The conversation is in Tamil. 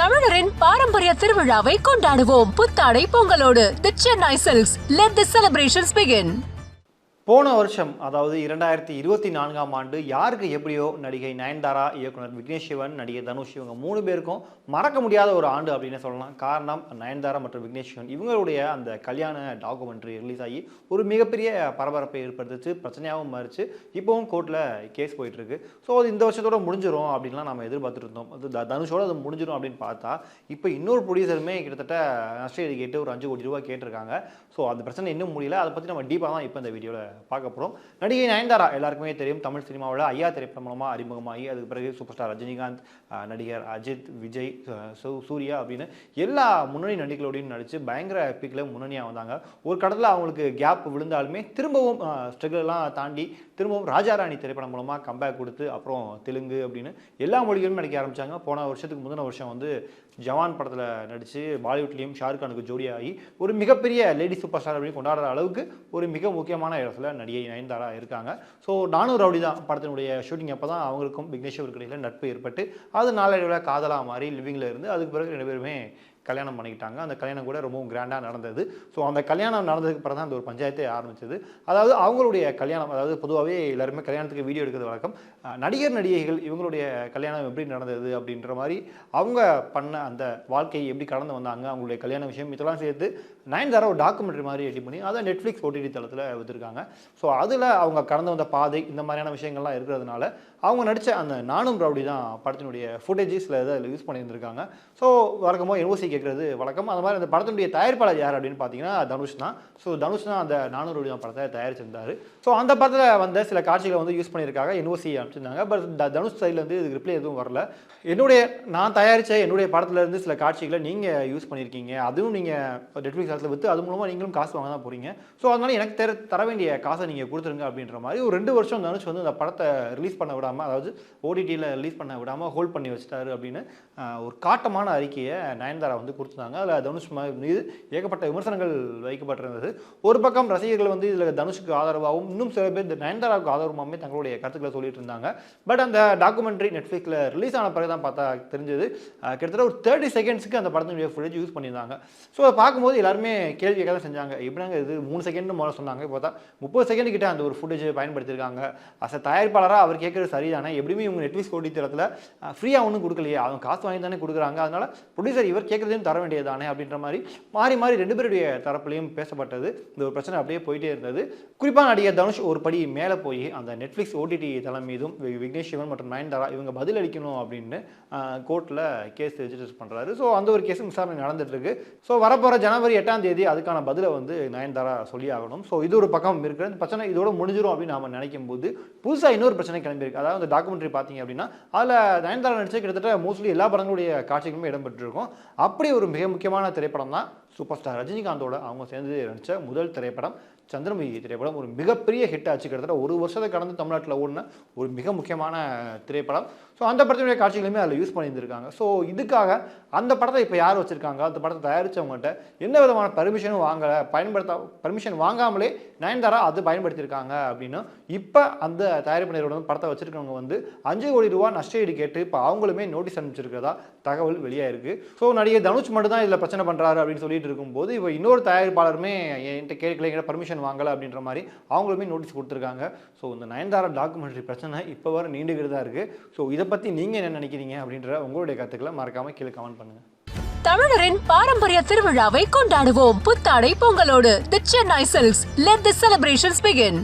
தமிழரின் பாரம்பரிய திருவிழாவை கொண்டாடுவோம் புத்தாடை பொங்கலோடு. The Chennai silks. Let the celebrations begin. போன வருஷம் அதாவது 2024ஆம் ஆண்டு யாருக்கு எப்படியோ நடிகை நயன்தாரா, இயக்குனர் விக்னேஷ் சிவன், நடிகர் தனுஷ் இவங்க 3 பேருக்கும் மறக்க முடியாத ஒரு ஆண்டு அப்படின்னு சொல்லலாம். காரணம் நயன்தாரா மற்றும் விக்னேஷ் சிவன் இவங்களுடைய அந்த கல்யாண டாக்குமெண்ட்ரி ரிலீஸ் ஆகி ஒரு மிகப்பெரிய பரபரப்பை ஏற்படுத்துச்சு, பிரச்சனையாகவும் மாறிச்சு. இப்போவும் கோர்ட்டில் கேஸ் போயிட்டு இருக்கு. ஸோ அது இந்த வருஷத்தோட முடிஞ்சிடும் அப்படின்லாம் நம்ம எதிர்பார்த்துட்டு இருந்தோம். அது தனுஷோட அது முடிஞ்சிடும் அப்படின்னு பார்த்தா இப்போ இன்னொரு ப்ரொடியூசருமே கிட்டத்தட்ட நஷ்டஈடு கேட்டு ஒரு 5 கோடி ரூபா கேட்டிருக்காங்க. ஸோ அந்த பிரச்சனை இன்னும் முடியல. அதை பற்றி நம்ம டீப்பாக தான் இப்போ இந்த வீடியோவில் பார்க்க போகிறோம். நடிகை நயன்தாரா எல்லாருக்குமே தெரியும். தமிழ் சினிமாவில் ஐயா திரைப்படம் மூலமாக அறிமுகமாகி அதுக்கு பிறகு சூப்பர் ஸ்டார் ரஜினிகாந்த், நடிகர் அஜித், விஜய், சூர்யா அப்படின்னு எல்லா முன்னணி நடிகளோடையும் நடித்து பயங்கர பீக்கில் முன்னணியாக வந்தாங்க. ஒரு கடத்தில் அவங்களுக்கு கேப் விழுந்தாலுமே திரும்பவும் ஸ்ட்ரகிள்லாம் தாண்டி திரும்பவும் ராஜாராணி திரைப்படம் மூலமாக கம்பேக் கொடுத்து அப்புறம் தெலுங்கு அப்படின்னு எல்லா மொழிகளும் நடிக்க ஆரம்பித்தாங்க. போன வருஷத்துக்கு முந்தின வருஷம் வந்து ஜவான் படத்தில் நடித்து பாலிவுட்லேயும் ஷாருக் கானுக்கு ஜோடியாகி ஒரு மிகப்பெரிய லேடி சூப்பர் ஸ்டார் அப்படின்னு கொண்டாடுற அளவுக்கு ஒரு மிக முக்கியமான இடத்துல நடிகை நயன்தாரா இருக்காங்க. ஸோ நானும் ரவுடி தான் படத்தினுடைய ஷூட்டிங் அப்போ தான் அவங்களுக்கும் விக்னேஷ்வருக்கு இடையில் நட்பு ஏற்பட்டு அது நாளடைவில் காதலாக மாறி லிவிங்கில் இருந்து அதுக்கு பிறகு 2 பேருமே கல்யாணம் பண்ணிக்கிட்டாங்க. அந்த கல்யாணம் கூட ரொம்பவும் கிராண்டாக நடந்தது. ஸோ அந்த கல்யாணம் நடந்ததுக்கு பிறகு தான் அந்த ஒரு பஞ்சாயத்தை ஆரம்பிச்சது. அதாவது அவங்களுடைய கல்யாணம், அதாவது பொதுவாகவே எல்லாருமே கல்யாணத்துக்கு வீடியோ எடுக்கிறது வழக்கம். நடிகர் நடிகைகள் இவங்களுடைய கல்யாணம் எப்படி நடந்தது அப்படின்ற மாதிரி அவங்க பண்ண அந்த வாழ்க்கையை எப்படி கடந்து வந்தாங்க, அவங்களுடைய கல்யாண விஷயம் இதெல்லாம் சேர்த்து நயன்தாரா ஒரு டாக்குமெண்ட்ரி மாதிரி எடிட் பண்ணி அதை நெட்ஃப்ளிக்ஸ் ஓடிடி தளத்தில் விற்றுருக்காங்க. ஸோ அதில் அவங்க கடந்து வந்த பாதை இந்த மாதிரியான விஷயங்கள்லாம் இருக்கிறதுனால அவங்க நடித்த அந்த நானும் ரவுடி தான் படத்தினுடைய ஃபுட்டேஜஸில் இதை யூஸ் பண்ணியிருந்திருக்காங்க. ஸோ வழக்கமாக என்ஓசி கேட்குறது வழக்கம். அந்த மாதிரி அந்த படத்தினுடைய தயாரிப்பாளர் யார் அப்படின்னு பார்த்தீங்கன்னா தனுஷ் தான். ஸோ தனுஷ் தான் அந்த நானும் ரவுடி தான் படத்தை தயாரிச்சிருந்தார். ஸோ அந்த படத்தில் வந்த சில காட்சிகளை வந்து யூஸ் பண்ணியிருக்காங்க, என்ஓசி அனுப்பிச்சிருந்தாங்க. பட் தனுஷ் சைடில் வந்து இதுக்கு ரிப்ளை எதுவும் வரல. நான் தயாரித்த என்னுடைய படத்தில் இருந்து சில காட்சிகளை நீங்கள் யூஸ் பண்ணியிருக்கீங்க, அதுவும் நீங்கள் நெட்ஃப்ளிக்ஸ் தளத்தில் விற்று அது மூலமாக நீங்களும் காசு வாங்க தான் போகிறீங்க. ஸோ அதனால் எனக்கு தர வேண்டிய காசை நீங்கள் கொடுத்துருங்க அப்படின்ற மாதிரி ஒரு 2 வருஷம் தனுஷ் வந்து அந்த படத்தை ரிலீஸ் பண்ண விடாமல், அதாவது ஓடிடியில் ரிலீஸ் பண்ண விடாமல் ஹோல்ட் பண்ணி வச்சுட்டாரு அப்படின்னு ஒரு காட்டமான அறிக்கையை நயன்தாரா வந்து கொடுத்துருந்தாங்க. அதில் தனுஷ் மீது ஏகப்பட்ட விமர்சனங்கள் வைக்கப்பட்டிருந்தது. ஒரு பக்கம் ரசிகர்கள் வந்து இதில் தனுஷுக்கு ஆதரவாகவும் இன்னும் சில பேர் நயன்தாராவுக்கு ஆதரவாகவே தங்களுடைய கருத்துக்களை சொல்லிட்டு இருந்தாங்க. பட் அந்த டாக்குமெண்ட்ரி நெட்ஃப்ளிக்ஸில் ரிலீஸ் ஆன பிறகு தான் பார்த்தா தெரிஞ்சது கிட்டத்தட்ட ஒரு 30 செகண்ட்ஸுக்கு அந்த படத்தினுடைய ஃபுட்டேஜ் யூஸ் பண்ணியிருந்தாங்க. ஸோ அதை பார்க்கும்போது எல்லாருமே கேள்வி கேட்க தான் செஞ்சாங்க. எப்படினாங்க இது 3 செகண்ட் முதல்ல சொன்னாங்க, இப்போ பார்த்தா 30 செகண்ட் கிட்ட அந்த ஒரு ஃபுட்டேஜ் பயன்படுத்தியிருக்காங்க. அஸ் அ தயாரிப்பாளராக அவர் கேட்குறது சரிதானே, எப்படியுமே இவங்க நெட்ஃப்ளிக்ஸ் ஓடி தளத்தில் ஃப்ரீயாக ஒன்றும் கொடுக்கலையே, அவங்க காசு வாங்கி தானே கொடுக்குறாங்க, அதனால் ப்ரொடியூசர் இவர் கேட்குறதையும் தர வேண்டியதானே அப்படின்ற மாதிரி மாறி 2 பேருடைய தரப்புலையும் பேசப்பட்டது. இந்த ஒரு பிரச்சனை அப்படியே போயிட்டே இருந்தது. குறிப்பாக நடிகர் தனுஷ் ஒரு படி மேலே போய் அந்த நெட்ஃப்ளிக்ஸ் ஓடிடி தளம் மீதும் விக்னேஷ் சிவன் மற்றும் நயன்தாரா இவங்க பதில் அளிக்கணும் அப்படின்னு கோர்ட்டில் கேஸ் ரெஜிஸ்டர் பண்ணுறாரு. ஸோ அந்த ஒரு கேஸும் விசாரணை நடந்துட்டு இருக்கு. ஸோ வரப்போகிற ஜனவரி 8ஆம் தேதி அதுக்கான பதிலை வந்து நயன்தாரா சொல்லி ஆகணும். ஸோ இது ஒரு பக்கம் இருக்கிற பிரச்சனை இதோட முடிஞ்சிடும் அப்படின்னு நாம் நினைக்கும் போது புதுசாக இன்னொரு பிரச்சனை கிளம்பியிருக்கு. அதாவது அந்த டாக்குமெண்ட்ரி பார்த்தீங்க அப்படின்னா அதில் நயன்தாரா நடிச்ச கிட்டத்தட்ட மோஸ்ட்லி எல்லா படங்களுடைய காட்சிகளுமே இடம்பெற்றிருக்கும். அப்படி ஒரு மிக முக்கியமான திரைப்படம் தான் சூப்பர் ஸ்டார் ரஜினிகாந்தோட அவங்க சேர்ந்து நடித்த முதல் திரைப்படம் சந்திரமுகி திரைப்படம். ஒரு மிகப்பெரிய ஹிட் ஆச்சு. கிட்டத்தட்ட 1 வருஷத்தை கடந்து தமிழ்நாட்டில் ஓடின ஒரு மிக முக்கியமான திரைப்படம். ஸோ அந்த படத்தினுடைய காட்சிகளுமே அதில் யூஸ் பண்ணியிருந்திருக்காங்க. ஸோ இதுக்காக அந்த படத்தை இப்போ யார் வச்சுருக்காங்க, அந்த படத்தை தயாரித்தவங்ககிட்ட எந்த விதமான பர்மிஷனும் வாங்கலை, பர்மிஷன் வாங்காமலே நயன்தாரா அது பயன்படுத்தியிருக்காங்க அப்படின்னு இப்போ அந்த தயாரிப்பு நிறுவனம் படத்தை வச்சுருக்கவங்க வந்து 5 கோடி ரூபா நஷ்டஈடு கேட்டு இப்போ அவங்களுமே நோட்டீஸ் அனுப்பிச்சிருக்கிறதா தகவல் வெளியாயிருக்கு. ஸோ நடிகர் தனுஷ் மட்டும் தான் இதில் பிரச்சனை பண்ணுறாரு அப்படின்னு சொல்லிட்டு இருக்கும்போது இப்போ இன்னொரு தயாரிப்பாளருமே என்கிட்ட கேட்கல, பர்மிஷன் வாங்கலை அப்படின்ற மாதிரி அவங்களுமே நோட்டீஸ் கொடுத்துருக்காங்க. ஸோ இந்த நயன்தாரா டாக்குமெண்ட்ரி பிரச்சனை இப்போ வர நீண்டுகிறதா இருக்குது. ஸோ இதை பற்றி நீங்கள் என்ன நினைக்கிறீங்க அப்படின்ற உங்களுடைய கருத்துக்களை மறக்காமல் கீழே கமெண்ட் பண்ணுங்கள். தமிழரின் பாரம்பரிய திருவிழாவை கொண்டாடுவோம் புத்தாடை பொங்கலோடு. The Chennai silks. Let the celebrations begin.